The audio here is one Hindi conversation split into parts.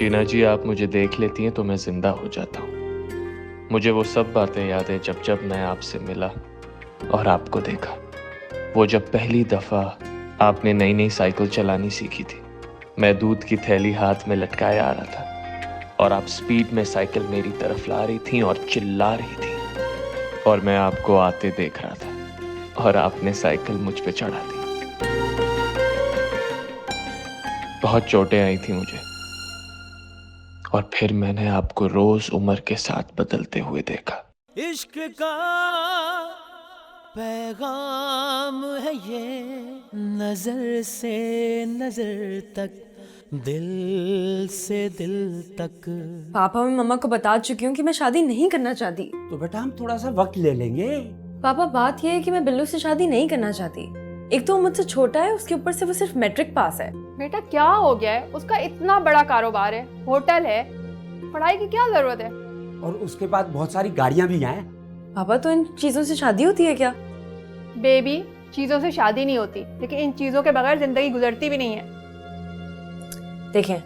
शीना जी, आप मुझे देख लेती हैं तो मैं जिंदा हो जाता हूँ। मुझे वो सब बातें याद है जब जब मैं आपसे मिला और आपको देखा। वो जब पहली दफा आपने नई नई साइकिल चलानी सीखी थी, मैं दूध की थैली हाथ में लटकाए आ रहा था और आप स्पीड में साइकिल मेरी तरफ ला रही थी और चिल्ला रही थी, और मैं आपको आते देख रहा था और आपने साइकिल मुझ पे चढ़ा दी। बहुत चोटें आई थी मुझे, और फिर मैंने आपको रोज उम्र के साथ बदलते हुए देखा। इश्क का पैगाम है ये, नजर से नजर तक, दिल से दिल तक। पापा मैं मम्मा को बता चुकी हूँ कि मैं शादी नहीं करना चाहती। तो बेटा हम थोड़ा सा वक्त ले लेंगे। पापा बात यह है कि मैं बिल्लू से शादी नहीं करना चाहती। एक तो वो मुझसे छोटा है, उसके ऊपर से वो सिर्फ मैट्रिक पास है। बेटा क्या हो गया है? उसका इतना बड़ा कारोबार है, होटल है, पढ़ाई की क्या जरूरत है? और उसके बाद बहुत सारी गाड़ियां भी हैं। पापा तो इन चीजों से शादी होती है क्या? बेबी, चीजों से शादी नहीं होती, लेकिन इन चीजों के बगैर जिंदगी गुजरती भी नहीं है। देखें,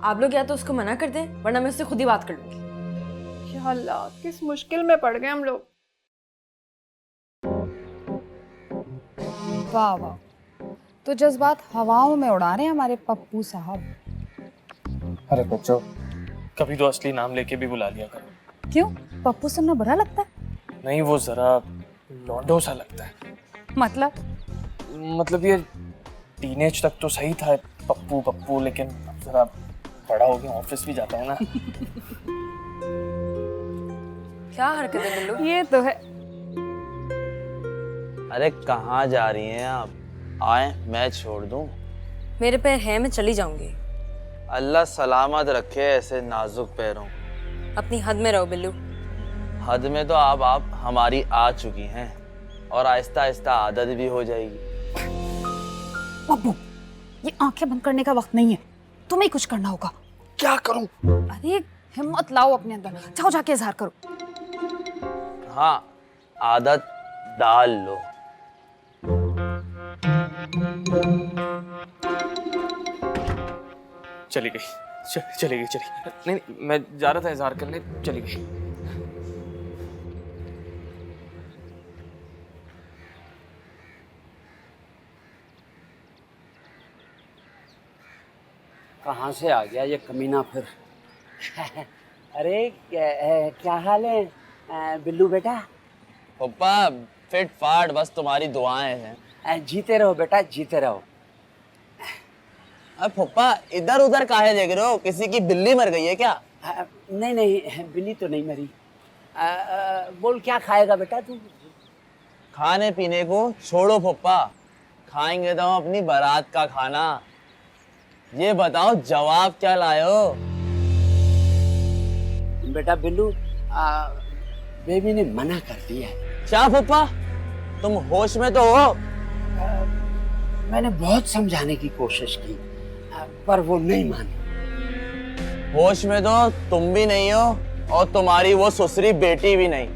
आप लोग या तो उसको मना कर दें, वरना मैं उससे खुद ही बात कर लूंगी। या अल्लाह, किस मुश्किल में पड़ गए हम लोग। वाह वाह, तो जज्बात हवाओं में उड़ा रहे हैं हमारे पप्पू साहब। अरे बच्चों, कभी तो असली नाम लेके भी बुला लिया करो। क्यों, पप्पू सुनना बुरा लगता है? नहीं, वो जरा लौंडो सा लगता है। मतलब ये टीनेज तक तो सही था पप्पू पप्पू, लेकिन अब जरा बड़ा हो गया, ऑफिस भी जाता हूँ ना। क्या हरकत है बिल्लू? ये तो है। अरे कहाँ जा रही हैं आप? आए, मैं छोड़ दूं? मेरे पैर हैं, मैं चली जाऊंगी। अल्लाह सलामत रखे ऐसे नाजुक पैरों। अपनी हद में रहो बिल्लू। हद में तो आप हमारी आ चुकी हैं, और आहिस्ता आहिस्ता आदत भी हो जाएगी। पप्पू, ये आंखें बंद करने का वक्त नहीं है, तुम्हें ही कुछ करना होगा। क्या करूं? अरे हिम्मत लाओ अपने अंदर, जाओ जाके इजहार करो। हाँ, आदत डाल लो। चली गई, चली गई। नहीं, मैं जा रहा था इजहार करने, चली गई। कहाँ से आ गया ये कमीना फिर? अरे क्या हाल है बिल्लू बेटा? पप्पा फिट फाट, बस तुम्हारी दुआएं हैं। जीते रहो बेटा, जीते रहो। अब पप्पा इधर उधर काहे देख रहे हो? किसी की बिल्ली मर गई है क्या? नहीं नहीं, बिल्ली तो नहीं मरी। बोल क्या खाएगा बेटा तू? खाने पीने को छोड़ो पप्पा, खाएंगे तो हम अपनी बारात का खाना। ये बताओ जवाब क्या लाए हो? बेटा बिल्लू, बेबी ने मना कर दिया है। क्या पप्पा, तुम होश में तो हो? मैंने बहुत समझाने की कोशिश की, पर वो नहीं मानी। होश में तो तुम भी नहीं हो, और तुम्हारी वो ससुरी बेटी भी नहीं,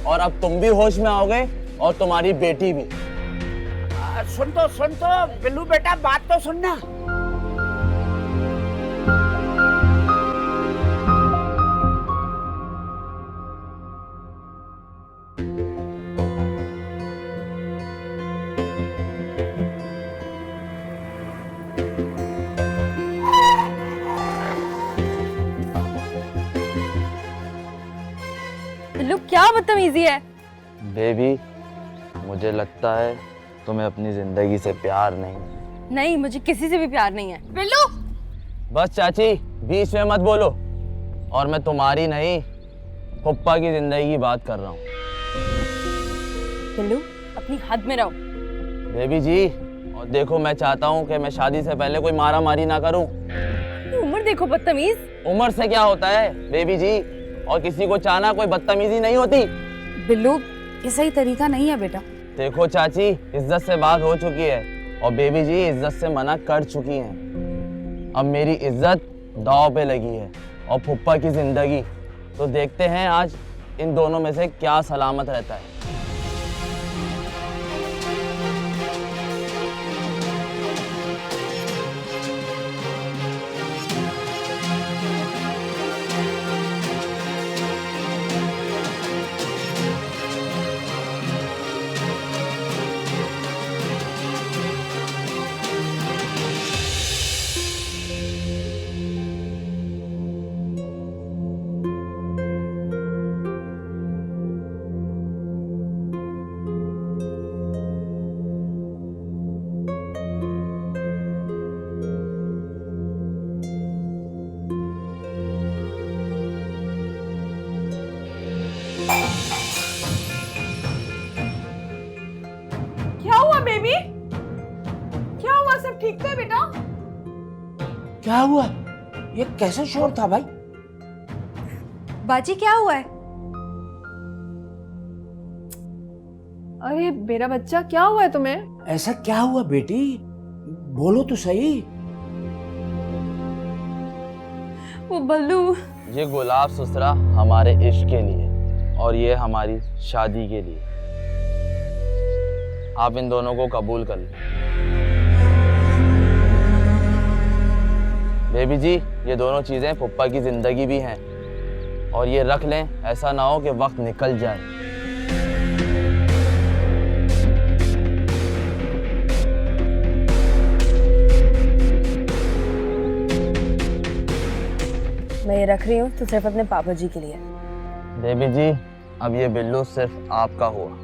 और अब तुम भी होश में आओगे और तुम्हारी बेटी भी। सुन तो बिल्लू बेटा, बात तो सुनना। बिल्लू क्या बदतमीजी है? बेबी, मुझे लगता है तुम्हें अपनी जिंदगी से प्यार नहीं। नहीं, मुझे किसी से भी प्यार नहीं है। बिल्लू, बस चाची, बीच में मत बोलो। और मैं तुम्हारी नहीं, पप्पा की जिंदगी की बात कर रहा हूँ। बिल्लू अपनी हद में रहो। बेबी जी, और देखो, मैं चाहता हूँ कि मैं शादी से पहले कोई मारा मारी ना करूँ। उम्र देखो बदतमीज। उम्र से क्या होता है बेबी जी? और किसी को चाहना कोई बदतमीजी नहीं होती। बिल्लू ये सही तरीका नहीं है बेटा। देखो चाची, इज्जत से बात हो चुकी है, और बेबी जी इज्जत से मना कर चुकी हैं। अब मेरी इज्जत दांव पे लगी है, और फुप्पा की जिंदगी। तो देखते हैं आज इन दोनों में से क्या सलामत रहता है। ठीक तो है बेटा? क्या हुआ? ये कैसा शोर था भाई? बाजी क्या हुआ है? अरे मेरा बच्चा, क्या हुआ है तुम्हें? ऐसा क्या हुआ बेटी? बोलो तो सही। वो बल्लू। ये गुलाब ससुरा हमारे इश्क के लिए और ये हमारी शादी के लिए। आप इन दोनों को कबूल कर लें। बेबी जी, ये दोनों चीजें पुप्पा की जिंदगी भी हैं और ये रख लें, ऐसा ना हो कि वक्त निकल जाए। मैं ये रख रही हूँ तो सिर्फ अपने पापा जी के लिए। बेबी जी, अब ये बिल्लू सिर्फ आपका हुआ।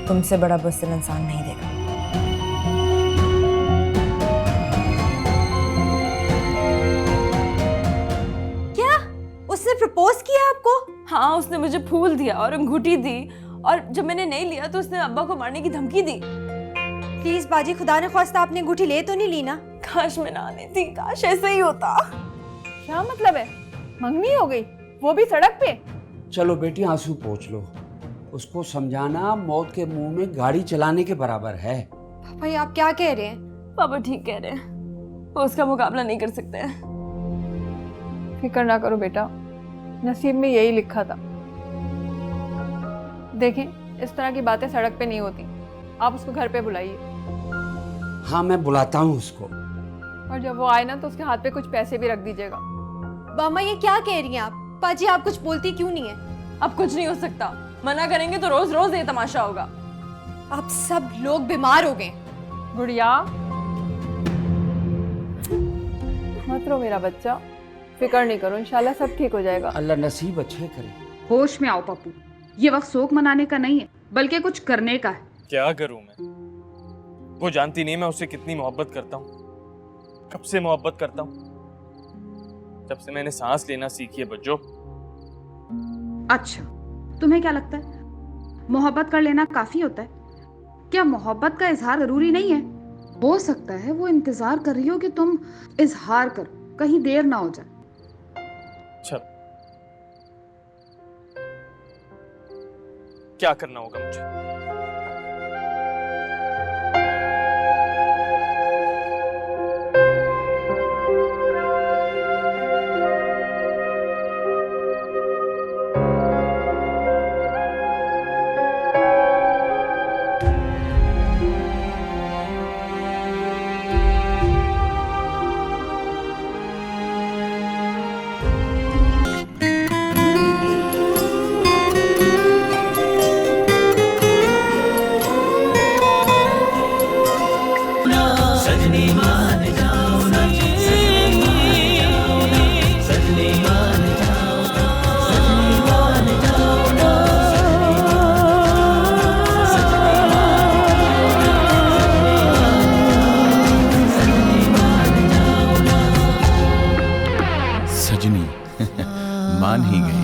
तुमसे बड़ा बुज़दिल इंसान नहीं देगा। क्या उसने प्रपोज किया आपको? हाँ, उसने मुझे फूल दिया और अंगूठी दी, और जब मैंने नहीं लिया तो उसने अब्बा को मारने की धमकी दी। प्लीज बाजी, खुदा ने ख्वास्ता आपने अंगूठी ले तो नहीं ली ना? काश मैं ना लेती, काश ऐसे ही होता। क्या मतलब है? मंगनी हो गई, वो भी सड़क पे? चलो बेटी, आंसू पोंछ लो। उसको समझाना मौत के मुंह में गाड़ी चलाने के बराबर है। पापा ये आप क्या कह रहे हैं? पापा ठीक कह रहे हैं, वो उसका मुकाबला नहीं कर सकते हैं। फिक्र ना करो बेटा, नसीब में यही लिखा था। देखें, इस तरह की बातें सड़क पे नहीं होती। आप उसको घर पे बुलाइए। हाँ, मैं बुलाता हूँ उसको। और जब वो आए ना तो उसके हाथ पे कुछ पैसे भी रख दीजिएगा। मामा ये क्या कह रही हैं आप? पाजी आप कुछ बोलती क्यों नहीं है? अब कुछ नहीं हो सकता, मना करेंगे तो रोज रोज ये तमाशा होगा। आप सब लोग बीमार हो गए। गुड़िया, मत रो मेरा बच्चा, फिक्र नहीं करो, इंशाल्लाह सब ठीक हो जाएगा। अल्लाह नसीब अच्छे करे। होश में आओ पप्पू, ये वक्त शोक मनाने का नहीं है बल्कि कुछ करने का है। क्या करूं मैं? वो जानती नहीं मैं उससे कितनी मोहब्बत करता हूँ, कब से मोहब्बत करता हूँ, जब से मैंने सांस लेना सीखी है बच्चों। अच्छा, तुम्हें क्या लगता है मोहब्बत कर लेना काफी होता है? क्या मोहब्बत का इजहार जरूरी नहीं है? हो सकता है वो इंतजार कर रही हो कि तुम इजहार करो, कहीं देर ना हो जाए। अच्छा, क्या करना होगा मुझे? सजनी मान ही गई।